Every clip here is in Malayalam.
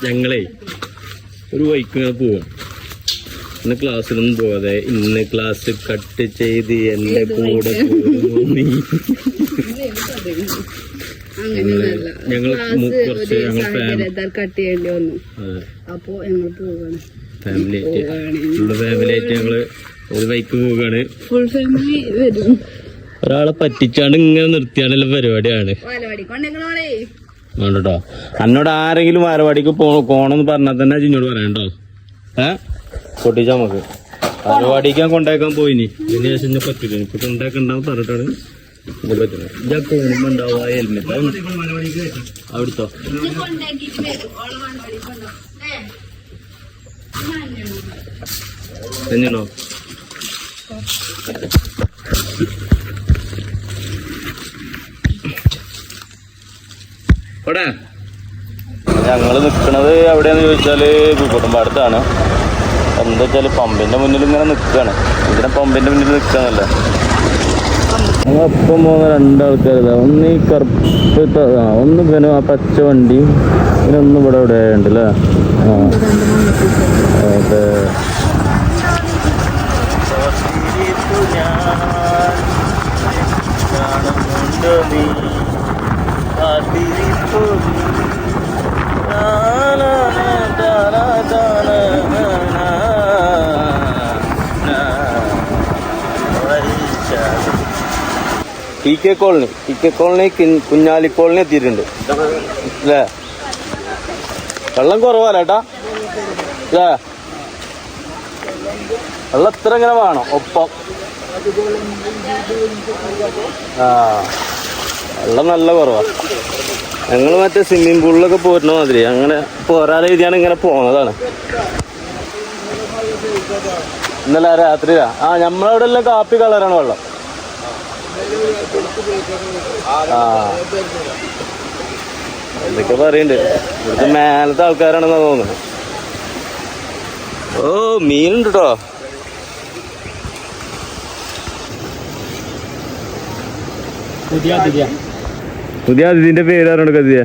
ഞങ്ങളെ ഒരു ബൈക്കിങ്ങനെ പോവാം. ഇന്ന് ക്ലാസ്സിലൊന്നും പോവാതെ ഇന്ന് ക്ലാസ് കട്ട് ചെയ്ത് എന്റെ കൂടെ ഞങ്ങൾ കുറച്ച് കട്ട് ചെയ്യേണ്ടി വന്നു. അപ്പോ ഞങ്ങൾ പോവാണ് ഫുള്ള് ഫാമിലിയായിട്ട് ഞങ്ങള് ഒരു ബൈക്ക് പോവുകയാണ്. ഫുൾ ഫാമിലി വരും. ഒരാളെ പറ്റിച്ചാണ്ട് ഇങ്ങനെ നിർത്തിയാണ്ടുള്ള പരിപാടിയാണ് വേണ്ടോ. എന്നോട് ആരെങ്കിലും മാരവാടിക്ക് പോണെന്ന് പറഞ്ഞാൽ തന്നെ ചിന്നോട് പറയണ്ടോ. പൊട്ടിച്ചാ നമുക്ക് മാരവാടിക്കാൻ കൊണ്ടാക്കാൻ പോയിനി. ഇതിന് ശേഷം ഞാൻ പറ്റില്ല. ഇപ്പൊ കൊണ്ടാക്കണ്ടാവും പറഞ്ഞിട്ടാണ് ഇത് പറ്റുന്നത്. ഞാൻ പോകുമ്പോ ഉണ്ടാവുക ഹെൽമെറ്റ് അവിടുത്തോ എങ്ങനോ ഞങ്ങള് നിക്കണത് എവിടെയാന്ന് ചോദിച്ചാല് പൂക്കോട്ടുംപാടത്താണ്. എന്താ വെച്ചാല് പമ്പിന്റെ മുന്നിൽ ഇങ്ങനെ നിക്കാണ്. ഇതിനെ പമ്പിന്റെ മുന്നിൽ നിക്കാന്നല്ല. ഞങ്ങളൊപ്പം പോകുന്ന രണ്ടാൾക്കാരിതാ. ഒന്ന് ഈ കറുപ്പ് ഒന്ന് പിന്നെ ആ പച്ച വണ്ടി, പിന്നെ ഒന്ന് ഇവിടെ ഇവിടെ ഉണ്ടല്ലേ. അതെ T K colony Kunhali colony എത്തിയിട്ടുണ്ട് അല്ലേ. വെള്ളം കുറവാലേട്ടാ അല്ലേ. വെള്ളം എത്ര ഇങ്ങനെ വേണം ഒപ്പം. വെള്ളം നല്ല കുറവാ. ഞങ്ങൾ മറ്റേ സ്വിമ്മിങ് പൂളിലൊക്കെ പോരുന്ന മാതിരി അങ്ങനെ പോരാതെ രീതിയാണ് ഇങ്ങനെ പോകുന്നതാണ്. ഇന്നലെ രാത്രിയിലാ നമ്മളവിടെ എല്ലാം കാപ്പി കളറാണ് വെള്ളം. എന്തൊക്കെ പറയുന്നുണ്ട്. ഇവിടുത്തെ മേലത്തെ ആൾക്കാരാണെന്നാ തോന്നുന്നത്. ഓ മീനുണ്ട് കേട്ടോ. പുതിയ അതിഥിന്റെ പേരാണ് കതിയ.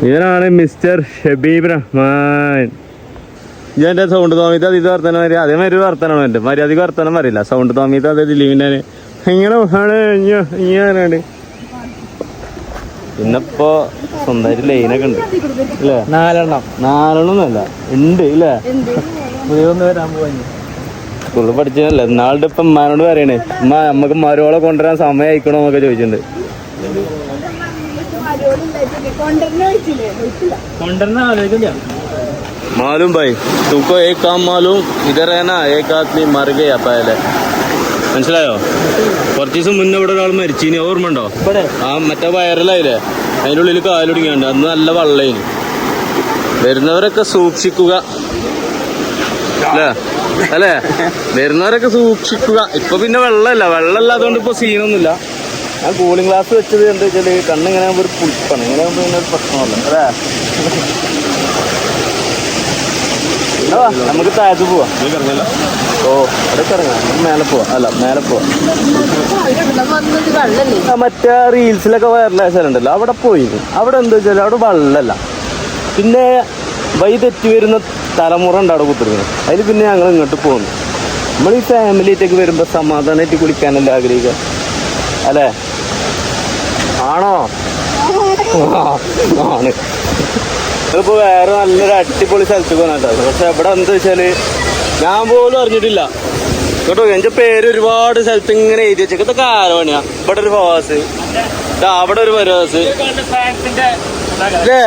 ഇവനാണ് മിസ്റ്റർ ഷബീബ് റഹ്മാൻ. ഞാൻ എൻ്റെ സൗണ്ട് തോന്നിയിട്ട് അതിഥി വർത്തനം വരിക അതേമാതിരി ഒരു വർത്തനാണ് എൻ്റെ. മര്യാദക്ക് വർത്തനം പറയില്ല. സൗണ്ട് തോന്നിയിട്ട് അതേ ദിലീപിൻ്റെ ഇങ്ങനെ ഇങ്ങനെയാണ്. പിന്നിപ്പോ സ്വന്തമായിട്ട് ലൈനൊക്കെ ഉണ്ട് അല്ലേ. നാലെണ്ണമൊന്നുമല്ല ഉണ്ട് ഇല്ലേ. സ്കൂളിൽ പഠിച്ചതല്ലേ. നാളുടെ ഇപ്പം ഉമ്മാനോട് പറയണേ ഉമ്മ നമുക്ക് മരോളെ കൊണ്ടുവരാൻ സമയം അയക്കണോ എന്നൊക്കെ ചോദിച്ചിട്ടുണ്ട്. मालूम भाई तुमको एक काम मालूम इधर है ना एक आदमी मर गया पहले മനസ്സിലായോ. കുറച്ച് ദിവസം മുന്നേ ഇവിടെ ഒരാൾ മരിച്ചിനി ഓർമ്മ ഉണ്ടോ. മറ്റേ വൈറലായില്ലേ അതിൻ്റെ ഉള്ളിൽ കാലൊടുങ്ങിയുണ്ട്. അന്ന് നല്ല വള്ളയിന്. വരുന്നവരൊക്കെ സൂക്ഷിക്കുക അല്ലേ. വരുന്നവരൊക്കെ സൂക്ഷിക്കുക. ഇപ്പൊ പിന്നെ വെള്ളമില്ലാത്തതുകൊണ്ട് ഇപ്പൊ സീനൊന്നുമില്ല. ഞാൻ കൂളിംഗ് ഗ്ലാസ് വെച്ചത് എന്താ വെച്ചാല് കണ്ണിങ്ങനെ ആകുമ്പോൾ ഒരു പുളിപ്പാണ്. ഇങ്ങനെ ആകുമ്പോൾ പിന്നെ ഒരു പ്രശ്നമല്ല അല്ലേ. നമുക്ക് താഴത്ത് പോവാം. ഓ അവിടേക്ക് ഇറങ്ങാം. മേലെ പോവാം. മേലെ പോവാം. മറ്റേ റീൽസിലൊക്കെ വൈറലായ സ്ഥലം ഉണ്ടല്ലോ അവിടെ പോയി. അവിടെ എന്താ വെച്ചാൽ അവിടെ വെള്ളമല്ല. പിന്നെ വഴി തെറ്റി വരുന്ന തലമുറ ഉണ്ട് അവിടെ കുത്തിരുന്നത്. അതിൽ പിന്നെ ഞങ്ങൾ ഇങ്ങോട്ട് പോകുന്നു. നമ്മൾ ഈ ഫാമിലിയിലേക്ക് വരുമ്പോൾ സമാധാനമായിട്ട് കുളിക്കാനല്ലേ ആഗ്രഹിക്കുക അല്ലേ. ആണോ. ആണ്. ഇതിപ്പോൾ വേറെ നല്ലൊരു അടിപൊളി സ്ഥലത്ത് പോകാനായിട്ടാണ്. പക്ഷെ ഇവിടെ എന്താ വെച്ചാൽ ഞാൻ പോലും അറിഞ്ഞിട്ടില്ല കേട്ടോ. എൻ്റെ പേര് ഒരുപാട് സ്ഥലത്ത് ഇങ്ങനെ എഴുതി വെച്ചേക്ക്. ഇതൊക്കെ ആരോണിയാ. ഇവിടെ ഒരു ഫവാസ്, അവിടെ ഒരു ഫവാസ് അല്ലേ.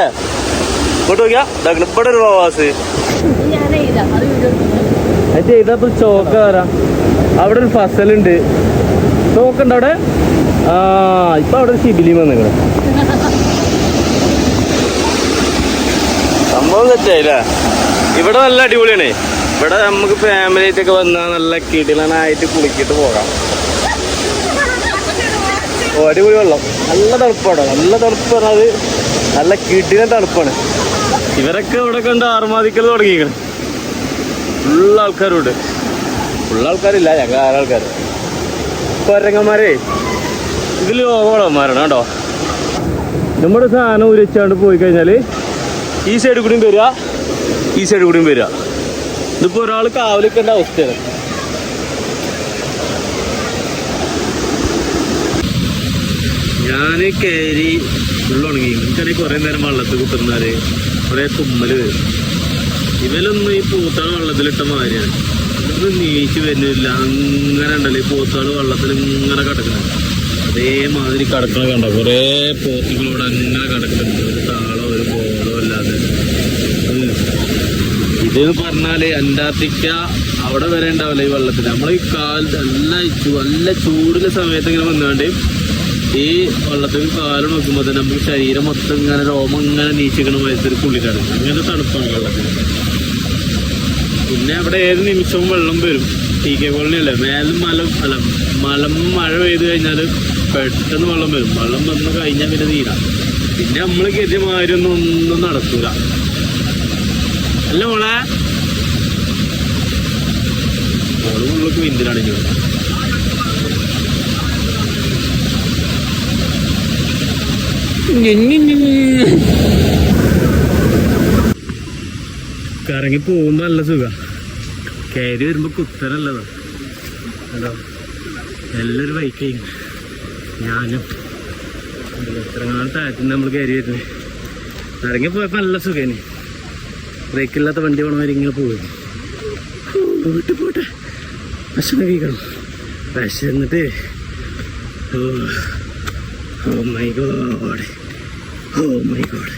ഇങ്ങോട്ട് നോക്കിയാ ഇവിടെ ഒരു ഫവാസ്. അത് ചെയ്തപ്പോ ചോക്ക വരാം. അവിടെ ഒരു ഫസലുണ്ട്. ചോക്കുണ്ട് അവിടെ. ഇപ്പൊ അവിടെ ഒരു ശിബിലി വന്നിങ്ങനെ സംഭവം തെറ്റായില്ലേ. ഇവിടെ നല്ല അടിപൊളിയാണേ. ഇവിടെ നമുക്ക് ഫാമിലി ആയിട്ടൊക്കെ വന്നാൽ നല്ല കിടിലനായിട്ട് കുളിക്കിട്ട് പോകാം. ഓ അടിപൊളി വെള്ളം. നല്ല തണുപ്പാണ്. നല്ല തണുപ്പ് പറഞ്ഞത് നല്ല കിടിലൻ തണുപ്പാണ്. ഇവരൊക്കെ ഇവിടെ കണ്ട് ആറുമാതിക്കൽ തുടങ്ങിയിരിക്കണം. ഫുള്ള് ആൾക്കാരുണ്ട്. ഫുള്ള് ആൾക്കാരില്ല ഞങ്ങൾ ആൾക്കാർ. കൊരങ്ങന്മാരെ ഇതിൽ യോഗമാരാണ് കേട്ടോ. നമ്മുടെ സാധനം ഉരച്ചാണ്ട് പോയി കഴിഞ്ഞാൽ ഈ സൈഡിൽ കൂടിയും വരിക, ഈ സൈഡിൽ കൂടിയും വരിക. ഇതിപ്പോൾ ഒരാൾ കാവലിക്കേണ്ട അവസ്ഥയാണ്. ഞാൻ കയറി ഉള്ളുണങ്ങി. എനിക്കാണെങ്കിൽ കുറേ നേരം വെള്ളത്തിൽ കുത്തുന്നാൽ കുറേ തുമ്മൽ വരും. ഇവലൊന്നും ഈ പൂത്താൾ വെള്ളത്തിലിട്ട മാതിരിയാണ്. ഇത് നീച്ച് വരുന്നില്ല. അങ്ങനെ ഉണ്ടല്ലോ ഈ പൂത്താൾ വെള്ളത്തിൽ ഇങ്ങനെ കിടക്കണം. അതേമാതിരി കിടക്കണ കണ്ട കുറേ പോത്തുകളോട് അങ്ങനെ കിടക്കുന്നുണ്ട്. ഒരു താളോ ഒരു ബോധോ അല്ലാതെ. ഇതെന്ന് പറഞ്ഞാൽ അന്റാർട്ടിക്ക അവിടെ വരെ ഉണ്ടാവില്ല ഈ വെള്ളത്തിൽ. നമ്മൾ ഈ നല്ല ചൂടുള്ള സമയത്ത് ഇങ്ങനെ വന്നുകൊണ്ട് ഈ വെള്ളത്തിൽ കാല് നോക്കുമ്പോൾ തന്നെ നമുക്ക് ശരീരം മൊത്തം ഇങ്ങനെ രോമം ഇങ്ങനെ നീച്ചിക്കണ വയസ്സിൽ കുളിരാണ്. അങ്ങനെ തണുപ്പാണ് വെള്ളത്തിൽ. പിന്നെ അവിടെ ഏത് നിമിഷവും വെള്ളം വരും. ടി കെ കോളനിയല്ലേ, മേലും മഴ പെയ്ത് കഴിഞ്ഞാൽ പെട്ടെന്ന് വെള്ളം വരും. വെള്ളം വന്ന് കഴിഞ്ഞാൽ പിന്നെ തീരാം. പിന്നെ നമ്മൾ കരുതിയമാതിരി ഒന്നും നടക്കൂല. അല്ല മോളെ, മോള് ഉള്ളിലേക്ക് വിന്തിലാണ് ഇനി. കറങ്ങി പോകുമ്പോ നല്ല സുഖ. കയറി വരുമ്പോ കുത്തനല്ലതാ. ഹലോ, എല്ലാവരും ബൈക്കായി. ഞാനും എത്ര താഴത്തുനിന്ന് നമ്മൾ കയറി വരുന്നത്. ഇറങ്ങി പോയപ്പോ നല്ല സുഖേന്. ബ്രേക്കില്ലാത്ത വണ്ടി പോണമാതിരി ഇങ്ങനെ പോകും. പോയിട്ട് പോട്ടെ, ഭക്ഷണം കഴിക്കണം. വിശന്നിട്ട് oh my God, oh my God.